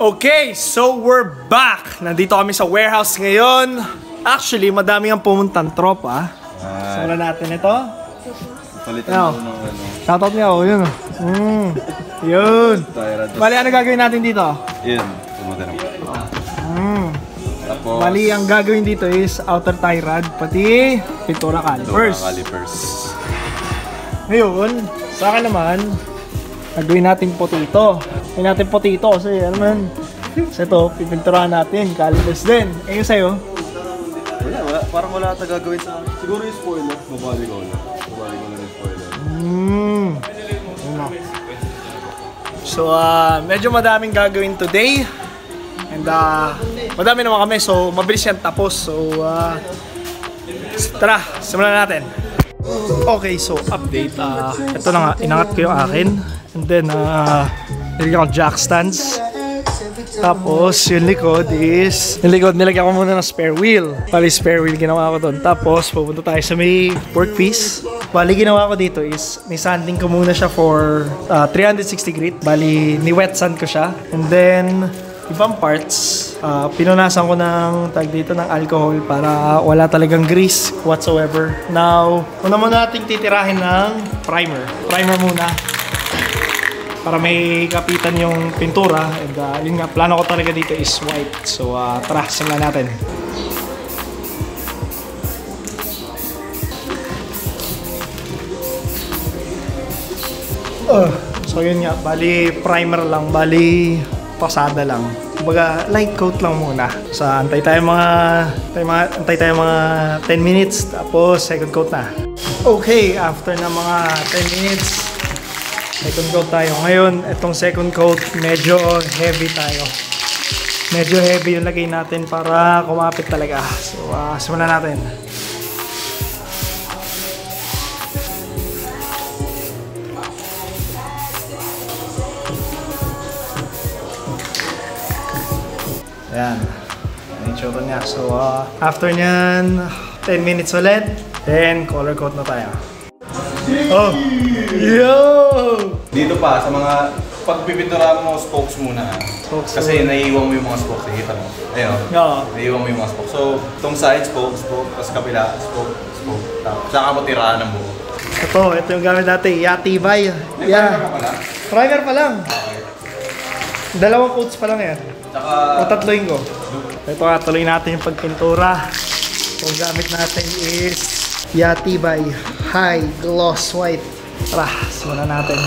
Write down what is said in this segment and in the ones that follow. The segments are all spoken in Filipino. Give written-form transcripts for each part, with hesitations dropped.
Okay, so we're back. Nandito kami sa warehouse ngayon. Actually, madami ang pumuntang tropa. Simulan natin ito. Palitan mo ng shoutout niya, yun. Yun. Bali, ano gagawin natin dito? Yun, pumunta naman. Tapos, bali, ang gagawin dito is outer tie rod, pati pintura calipers. Ngayon, sa akin naman, gagawin natin potato. Gagawin natin potato kasi, ano man, kasi ito, pipinturahan natin, calipers din. Eh, yung sa'yo? Wala. Parang wala ata gagawin sa... Siguro yung spoiler. Babali ko na yung spoiler. So, medyo madaming gagawin today. And, madami naman kami. So, mabilis yan tapos. So, tara, simulan natin. Okay, so, update. Ito na nga, inangat ko yung akin. And then, nilagyan ko jack stands. Tapos, yung likod, nilagyan ko muna ng spare wheel. Bali, spare wheel ginawa ko doon. Tapos, pupunta tayo sa may workpiece. Bali, ginawa ko dito is, may sanding ko muna siya for 360 grit. Bali, ni-wet sand ko siya. And then, ibang parts, pinunasan ko ng dito ng alcohol para wala talagang grease whatsoever. Now, una muna natin titirahin ng primer. Primer muna. Para may kapitan yung pintura. And yun nga, plano ko talaga dito is white. So tara, simulan natin. So yun nga, bali primer lang, bali pasada lang. Kumbaga, light coat lang muna. So antay tayo mga 10 minutes, tapos second coat na. Okay, after na mga 10 minutes, second coat tayo. Ngayon, itong second coat, medyo heavy tayo. Medyo heavy yung lagay natin para kumapit talaga. So, simulan natin. Ayan. Ang itsura niya. So, after nyan, 10 minutes ulit. Then, color coat na tayo. Oh! Yo! Dito pa, sa mga pagpipintura mo spokes muna. Spokes kasi naiiwan mo yung mga spokes. Nakita mo? Ayun. Naiiwan mo yung mga spokes. So, itong side, spoke. Tapos kabila, spoke. Saka mo tirahan ng buo. Ito yung gamit natin. Yatibay. Yeah. Primer pa lang. Dalawang coats pa lang yan. O tatloin ko. Ito nga, tuloy natin yung pagpintura. Yung gamit natin is Yatibay High Gloss White. Tara, simulan natin.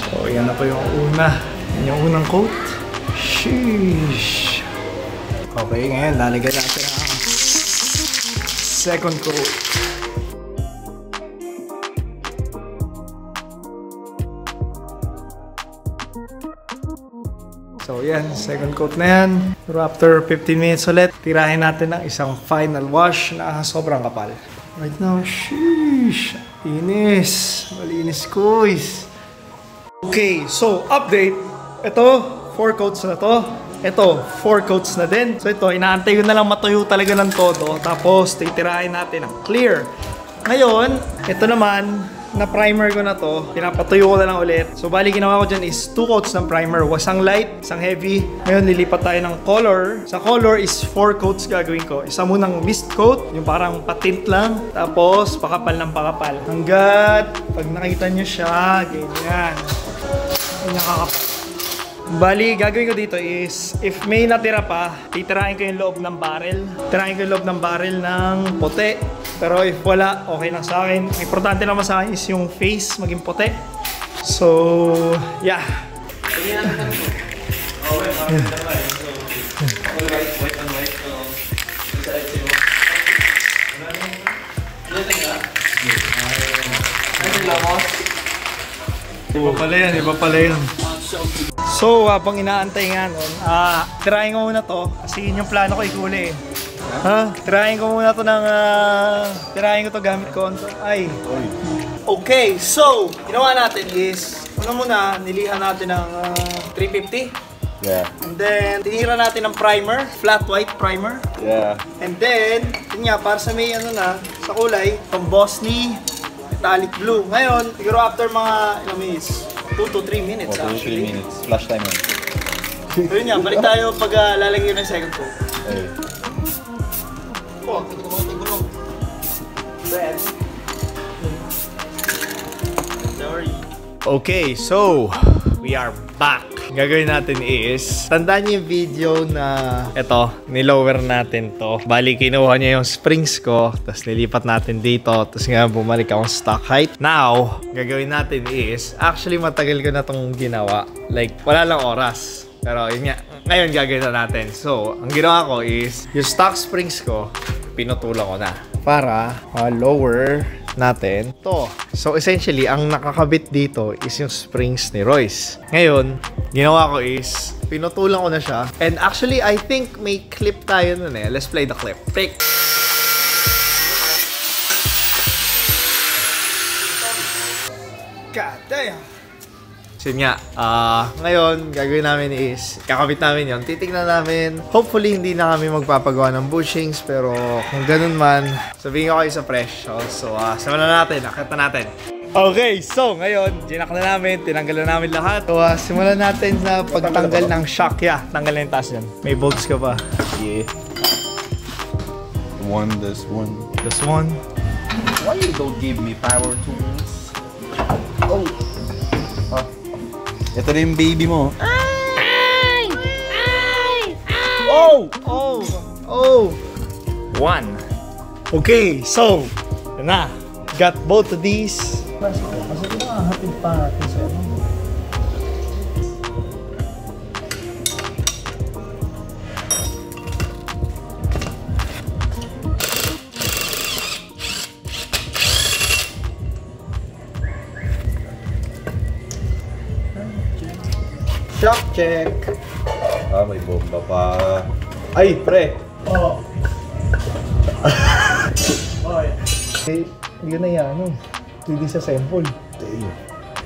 So, yan na po yung una. Yung unang coat. Sheesh. Okay, ngayon lalagyan natin ang second coat. So yan, second coat na yan. Pero after 15 minutes ulit, tirahin natin ng isang final wash na sobrang kapal. Right now, sheesh. Inis. Malinis ko is. Okay, so update. Ito, 4 coats na to. Ito, 4 coats na din. So ito, inaantay ko na lang matuyo talaga ng todo. Tapos, titirahin natin ang clear. Ngayon, ito naman, na primer ko na to, pinapatuyo ko na lang ulit. So bali ginawa ko dyan is 2 coats ng primer. Isang light, isang heavy. Ngayon lilipat tayo ng color. Sa color is 4 coats gagawin ko. Isa munang mist coat, yung parang patint lang. Tapos pakapal ng pakapal. Hanggat pag nakita nyo siya, ganyan. Nakakapal. Bali, gagawin ko dito is, if may natira pa, titirahin ko yung loob ng barrel. Tirahin ko yung loob ng barrel ng puti. Pero if wala, okay lang sa akin. Ang importante naman sa akin is yung face maging puti. So, yeah. Iba pala yan. So, habang inaantay nga nun, tirahin ko muna to kasi yun yung plano ko ikuli eh. Tirahin ko muna to ng, tirahin ko to gamit ko. Ay. Okay, so, ginawa natin is, una muna, nilihan natin ng 350. Yeah. And then, tinira natin ng primer, flat white primer. Yeah. And then, yun nga, para sa may ano na, sa kulay, itong Bosny metallic blue. Ngayon, siguro after mga ilang minutes, 2 to 3 minutes 2 to 3 minutes. Flash time yun. So yun nga, balik tayo pag lalagyan ng second coat. Hey. Oh, ito mga tigulong. Then, sorry. Okay, so, we are back. Gagawin natin is, tandaan niyo yung video na ito, nilower natin to. Bali, kinuha niya yung springs ko, tapos nilipat natin dito, tapos nga bumalik akong stock height. Now, gagawin natin is, actually matagal ko na itong ginawa. Like, wala lang oras. Pero yun nga, ngayon gagawin na natin. So, ang ginawa ko is, yung stock springs ko, pinutulan ko na. Para lower natin to. So essentially, ang nakakabit dito is yung springs ni Royce. Ngayon, ginawa ko is pinutulan ko na siya. And actually, I think may clip tayo nun eh. Let's play the clip. Pick! God damn! So yun nga, ngayon, gagawin namin is, kakabit namin yon. Titignan namin. Hopefully, hindi na kami magpapagawa ng bushings. Pero kung ganun man, sabihin ko kayo sa presyo. So, simulan natin. Akita natin. Okay, so ngayon, ginak na namin. Tinanggal na namin lahat. So, simulan natin sa pagtanggal ng shock. Yeah, tanggal na yung taas yan. May bolts ka pa. Yeah. This one. This one. Why you don't give me power tools? Oh. Ito na yung baby mo. Ay! Ay! Ay! Oh! Oh! Oh! One. Okay, so, yun na. Got both of these. Kasi nakahapid pa natin sa ano. Shock check. May bomba pa. Ay, pre. Oh. Oh, yeah. Yun na yan, ano. Hindi sa sample.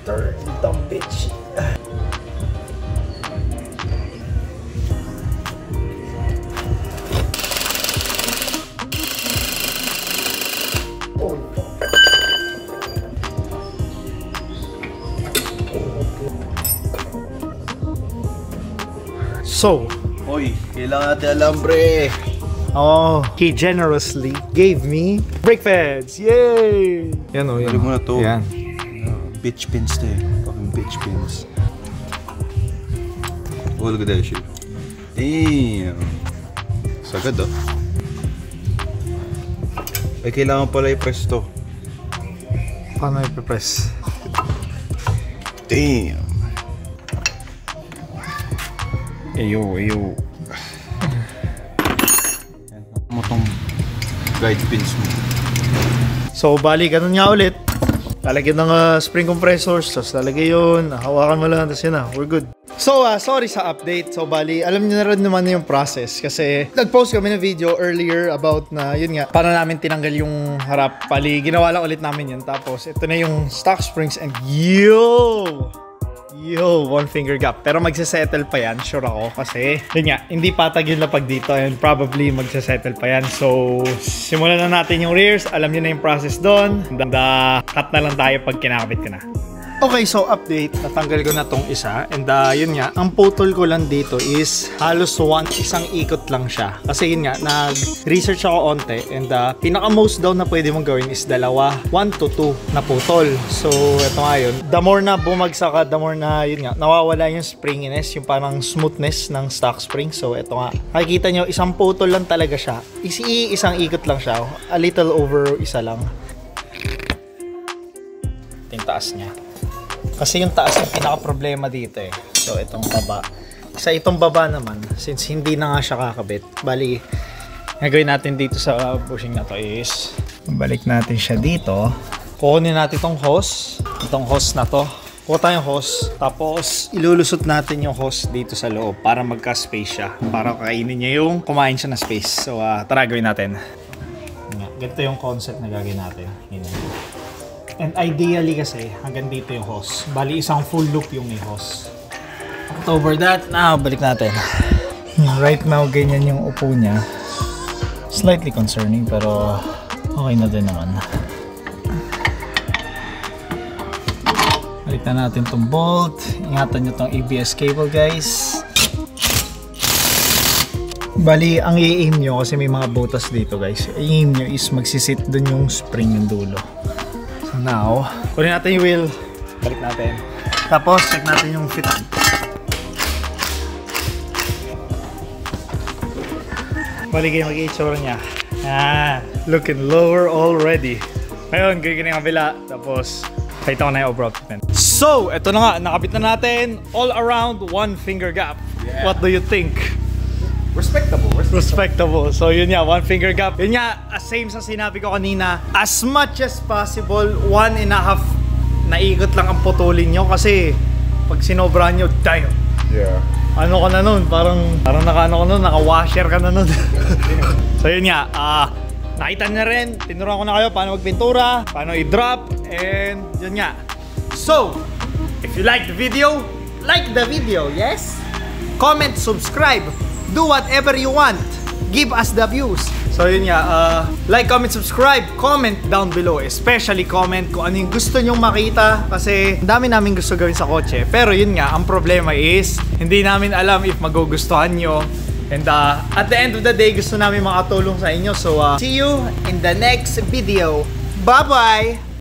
Turn the bitch. So, Hoy, kailangan natin alambre. he generously gave me brake pads. Yay! Yan o, yan. Balik mo na to. Yan. Bitch pins to eh. Fucking bitch pins. Oh, look at that shit. Damn. Sagad oh. Ay, kailangan pala i-press to. Paano ipipress? Damn. Ayo. Mo tong guide pins mo. So, bali, ganun nga ulit. Lalagyan ng spring compressors, tapos lalagay yun, hawakan mo lang, tapos yun na, we're good. So, sorry sa update. So, bali, alam niyo na rin naman yung process kasi nag-post kami ng video earlier about na, yun nga, paano namin tinanggal yung harap. Bali, ginawa lang ulit namin yun. Tapos, ito na yung stock springs and Yo, one finger gap. Pero magsasettle pa yan, sure ako. Kasi, yun nga, hindi patag yung lapag dito and probably magsasettle pa yan. So, simulan na natin yung rears. Alam niyo na yung process doon. And cut na lang tayo pag kinakabit ko na. Okay, so update. Natanggal ko na tong isa. And yun nga, ang putol ko lang dito is halos isang ikot lang siya. Kasi yun nga, nag-research ako onte. And pinaka-most down na pwede mong gawin is 1 to 2 na putol. So, ito nga yun. The more na bumagsak ka, the more na yun nga, nawawala yung springiness, yung parang smoothness ng stock spring. So, ito nga. Makikita nyo, isang putol lang talaga siya. Isang ikot lang siya. A little over isa lang. Yung taas niya. Kasi yung taas yung pinaka-problema dito eh. So, itong baba. Sa itong baba naman, since hindi na nga siya kakabit, bali, gagawin natin dito sa bushing na to is, balik natin siya dito. Kukunin natin itong hose. Itong hose na to. Kuha tayong hose. Tapos, ilulusot natin yung hose dito sa loob para magka-space siya. Para kainin niya yung kumain siya na space. So, tara, gawin natin. Ganito yung concept na gagawin natin. And ideally kasi, hanggang dito yung hose. Bali, isang full loop yung may hose. got over that. Now, balik natin. Right now, ganyan yung upo niya. Slightly concerning, pero okay na din naman. Balik na natin tong bolt. Ingatan nyo tong ABS cable, guys. Bali, ang i-aim nyo, kasi may mga butas dito, guys. I-aim nyo is magsisit dun yung spring yung dulo. So now, kunin natin yung wheel. Balik natin. Tapos, check natin yung fit. Bali kayo mag-i-itsura niya. Looking lower already. Ngayon, gagawin yung kabila. Tapos, pakita ko na yung overall fitment. So, eto na nga. Nakabit na natin all around 1 finger gap. Yeah. What do you think? Respectable. So yun nga, 1 finger gap. Yun nga, same sa sinabi ko kanina. As much as possible, 1.5 naikot lang ang putulin nyo. Kasi pag sinobrahan nyo, damn. Yeah. Ano ka na nun? Parang naka-washer ka na nun. So yun nga, nakita na rin, tinuruan ko na kayo paano magpintura, paano i-drop, and yun nga. So, if you like the video, yes? Comment, subscribe, do whatever you want. Give us the views. So yun nga, like, comment, subscribe, comment down below. Especially comment kung ano yung gusto nyong makita. Kasi ang dami namin gusto gawin sa kotse. Pero yun nga, ang problema is hindi namin alam if magugustuhan nyo. And at the end of the day, gusto namin makatulong sa inyo. So see you in the next video. Bye-bye!